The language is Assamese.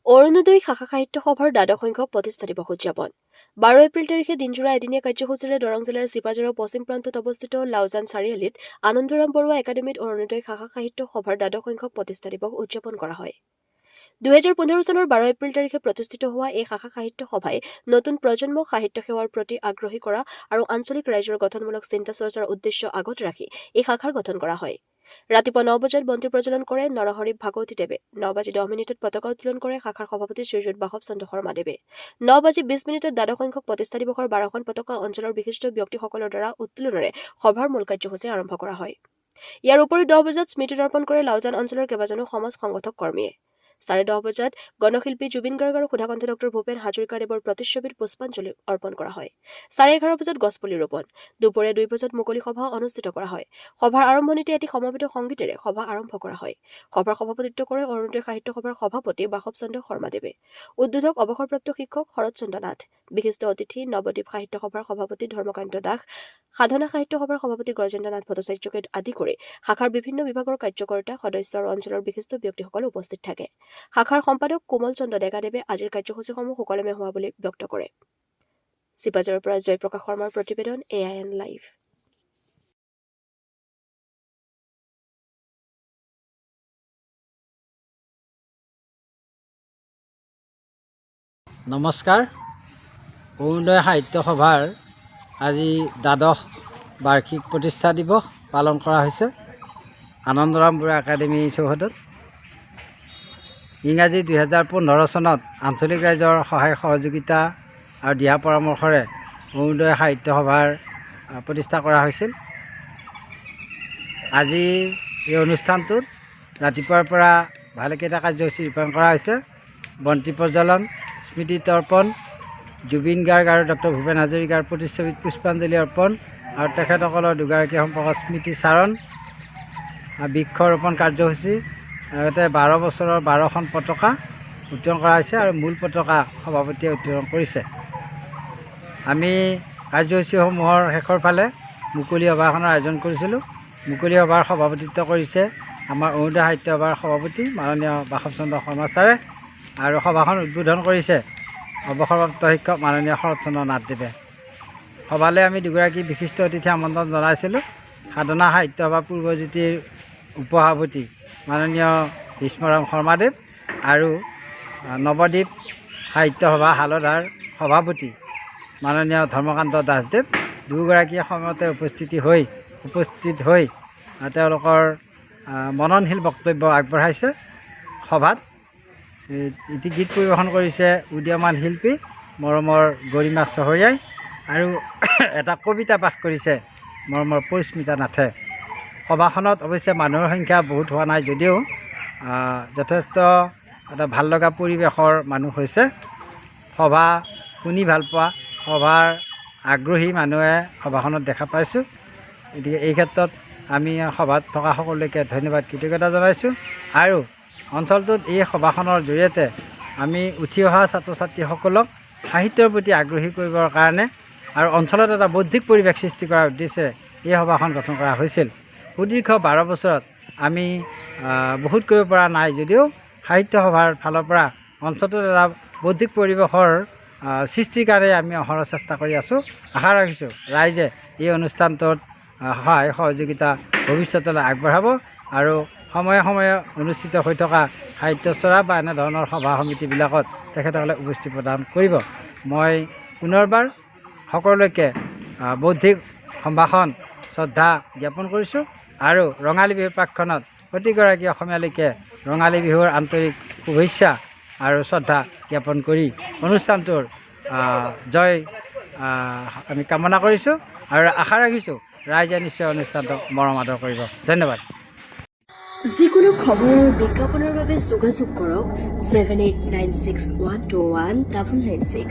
অৰুণোদয় শাখা সাহিত্য সভাৰ দ্বাদশ সংখ্যক প্ৰতিষ্ঠা দিৱস উদযাপন ১২ এপ্ৰিল তাৰিখে দিনজোৰা এদিনীয়া কাৰ্যসূচীৰে দৰং জিলাৰ চিপাঝাৰৰ পশ্চিম প্ৰান্তত অৱস্থিত লাউজান চাৰিআলিত আনন্দৰাম বৰুৱা একাডেমীত অৰুণোদয় শাখা সাহিত্য সভাৰ দ্বাদশ সংখ্যক প্ৰতিষ্ঠা দিৱস উদযাপন কৰা হয়। ২০১৫ চনৰ ১২ এপ্ৰিল তাৰিখে প্ৰতিষ্ঠিত হোৱা এই শাখা সাহিত্য সভাই নতুন প্ৰজন্মক সাহিত্য সেৱাৰ প্ৰতি আগ্ৰহী কৰা আৰু আঞ্চলিক ৰাইজৰ গঠনমূলক চিন্তা চৰ্চাৰ উদ্দেশ্য আগত ৰাখি এই শাখাৰ গঠন কৰা হয়। ৰাতিপুৱা ৯ বজাত বন্তি প্ৰজ্বলন কৰে নৰহৰি ভাগৱতীদেৱে। ৯:১০ পতাকা উত্তোলন কৰে শাখাৰ সভাপতি শ্ৰীযুত বাসৱ চন্দ্ৰ শৰ্মাদেৱে। ৯:২০ দ্বাদশ সংখ্যক প্ৰতিষ্ঠা দিৱসৰ ১২খন পতাকা অঞ্চলৰ বিশিষ্ট ব্যক্তিসকলৰ দ্বাৰা উত্তোলনেৰে সভাৰ মূল কাৰ্যসূচী আৰম্ভ কৰা হয়। ইয়াৰ উপৰি 10 বজাত স্মৃতি দৰ্পণ কৰে লাউজান অঞ্চলৰ কেইবাজনো সমাজ সংগঠক কৰ্মীয়ে। 10:30 বজাত গণশিল্পী জুবিন গাৰ্গ আৰু সুধাকণ্ঠ ডক্টৰ ভূপেন হাজৰিকাদেৱৰ প্ৰতিচ্ছবিত পুষ্পাঞ্জলি অৰ্পণ কৰা হয়। 11:30 বজাত গছপুলি ৰোপণ। দুপৰীয়া 2 বজাত মুকলি সভা অনুষ্ঠিত কৰা হয়। সভাৰ আৰম্ভণিতে এটি সমবেত সংগীতেৰে সভা আৰম্ভ কৰা হয়। সভাৰ সভাপতিত্ব কৰে অৰুণোদয় সাহিত্য সভাৰ সভাপতি বাসৱ চন্দ্ৰ শৰ্মাদেৱে। উদ্বোধক অৱসৰপ্ৰাপ্ত শিক্ষক শৰৎ চন্দ্ৰ নাথ। বিশিষ্ট অতিথি নৱদ্বীপ সাহিত্য সভাৰ সভাপতি ধৰ্মকান্ত দাস, সাধনা সাহিত্য সভাৰ সভাপতি গজেন্দ্ৰ নাথ ভট্টাচাৰ্যকে আদি কৰি শাখাৰ বিভিন্ন বিভাগৰ কাৰ্যকৰ্তা, সদস্য আৰু অঞ্চলৰ বিশিষ্ট ব্যক্তিসকল উপস্থিত থাকে। শাখাৰ সম্পাদক কোমল চন্দ্ৰ ডেকাদেৱে আজিৰ কাৰ্যসূচীসমূহ সুকলমে হোৱা বুলি ব্যক্ত কৰে। চিপাঝাৰৰ পৰা জয়প্ৰকাশ শৰ্মাৰ প্ৰতিবেদন AIN লাইভ। নমস্কাৰ। অৰুণোদয় সাহিত্য সভাৰ আজি দ্বাদশ বাৰ্ষিক প্ৰতিষ্ঠা দিৱস পালন কৰা হৈছে আনন্দৰাম বৰুৱা একাডেমী চৌহদত। ইংৰাজী 2015 চনত আঞ্চলিক ৰাইজৰ সহায় সহযোগিতা আৰু দিহা পৰামৰ্শৰে অৰুণোদয় সাহিত্য সভাৰ প্ৰতিষ্ঠা কৰা হৈছিল। আজি এই অনুষ্ঠানটোত ৰাতিপুৱাৰ পৰা ভালেকেইটা কাৰ্যসূচী ৰূপায়ণ কৰা হৈছে। বন্তি প্ৰজ্বলন, স্মৃতি তৰ্পণ, জুবিন গাৰ্গ আৰু ডক্টৰ ভূপেন হাজৰিকাৰ প্ৰতিচ্ছবিত পুষ্পাঞ্জলি অৰ্পণ আৰু তেখেতসকলৰ দুগৰাকী সম্পৰ্কত স্মৃতিচাৰণ, বৃক্ষৰোপণ কাৰ্যসূচী, লগতে 12 বছৰৰ 12খন পতাকা উত্তোলন কৰা হৈছে আৰু মূল পতাকা সভাপতিয়ে উত্তোলন কৰিছে। আমি কাৰ্যসূচীসমূহৰ শেষৰ ফালে মুকলি সভাখনৰ আয়োজন কৰিছিলোঁ। মুকলি সভাৰ সভাপতিত্ব কৰিছে আমাৰ অৰুণোদয় সাহিত্য সভাৰ সভাপতি মাননীয় বাসৱ চন্দ্ৰ শৰ্মা ছাৰে আৰু সভাখন উদ্বোধন কৰিছে অৱসৰপ্ৰাপ্ত শিক্ষক মাননীয় শৰৎ চন্দ্ৰ নাথদেৱে। সভালৈ আমি দুগৰাকী বিশিষ্ট অতিথি আমন্ত্ৰণ জনাইছিলোঁ। সাধনা সাহিত্য সভা পূৰ্বজ্যোতিৰ উপসভাপতি মাননীয় ভীষ্মৰাম শৰ্মাদেৱ আৰু নৱদ্বীপ সাহিত্য সভা হালধাৰ সভাপতি মাননীয় ধৰ্মকান্ত দাসদেৱ। দুয়োগৰাকীয়ে সময়তে উপস্থিত হৈ তেওঁলোকৰ মননশীল বক্তব্য আগবঢ়াইছে। সভাত এটি গীত পৰিৱেশন কৰিছে উদীয়মান শিল্পী মৰমৰ গৰিমা চহৰীয়াই আৰু এটা কবিতা পাঠ কৰিছে মৰমৰ পৰিস্মিতা নাথে। সভাখনত অৱশ্যে মানুহৰ সংখ্যা বহুত হোৱা নাই যদিও যথেষ্ট এটা ভাল লগা পৰিৱেশৰ মানুহ হৈছে। সভা শুনি ভাল পোৱা, সভাৰ আগ্ৰহী মানুহে সভাখনত দেখা পাইছোঁ। গতিকে এই ক্ষেত্ৰত আমি সভাত থকা সকলোকে ধন্যবাদ কৃতজ্ঞতা জনাইছোঁ আৰু অঞ্চলটোত এই সভাখনৰ জৰিয়তে আমি উঠি অহা ছাত্ৰ ছাত্ৰীসকলক সাহিত্যৰ প্ৰতি আগ্ৰহী কৰিবৰ কাৰণে আৰু অঞ্চলত এটা বৌদ্ধিক পৰিৱেশ সৃষ্টি কৰাৰ উদ্দেশ্যে এই সভাখন গঠন কৰা হৈছিল। সুদীৰ্ঘ 12 বছৰত আমি বহুত কৰিব পৰা নাই যদিও সাহিত্য সভাৰ ফালৰ পৰা অঞ্চলটোত এটা বৌদ্ধিক পৰিৱেশৰ সৃষ্টিৰ কাৰণে আমি অহৰহ চেষ্টা কৰি আছোঁ। আশা ৰাখিছোঁ ৰাইজে এই অনুষ্ঠানটোত সহায় সহযোগিতা ভৱিষ্যতলৈ আগবঢ়াব আৰু সময়ে সময়ে অনুষ্ঠিত হৈ থকা সাহিত্য চৰা বা এনেধৰণৰ সভা সমিতিবিলাকত তেখেতসকলে উপস্থিতি প্ৰদান কৰিব। মই পুনৰবাৰ সকলোকে বৌদ্ধিক সম্ভাষণ শ্ৰদ্ধা জ্ঞাপন কৰিছোঁ আৰু ৰঙালী বিহুৰ প্ৰাক্ষণত প্ৰতিগৰাকী অসমীয়ালৈকে ৰঙালী বিহুৰ আন্তৰিক শুভেচ্ছা আৰু শ্ৰদ্ধা জ্ঞাপন কৰি অনুষ্ঠানটোৰ জয় আমি কামনা কৰিছোঁ আৰু আশা ৰাখিছোঁ ৰাইজে নিশ্চয় অনুষ্ঠানটো মৰম আদৰ কৰিব। ধন্যবাদ। যিকোনো খবৰ আৰু বিজ্ঞাপনৰ বাবে যোগাযোগ কৰক 7896121996।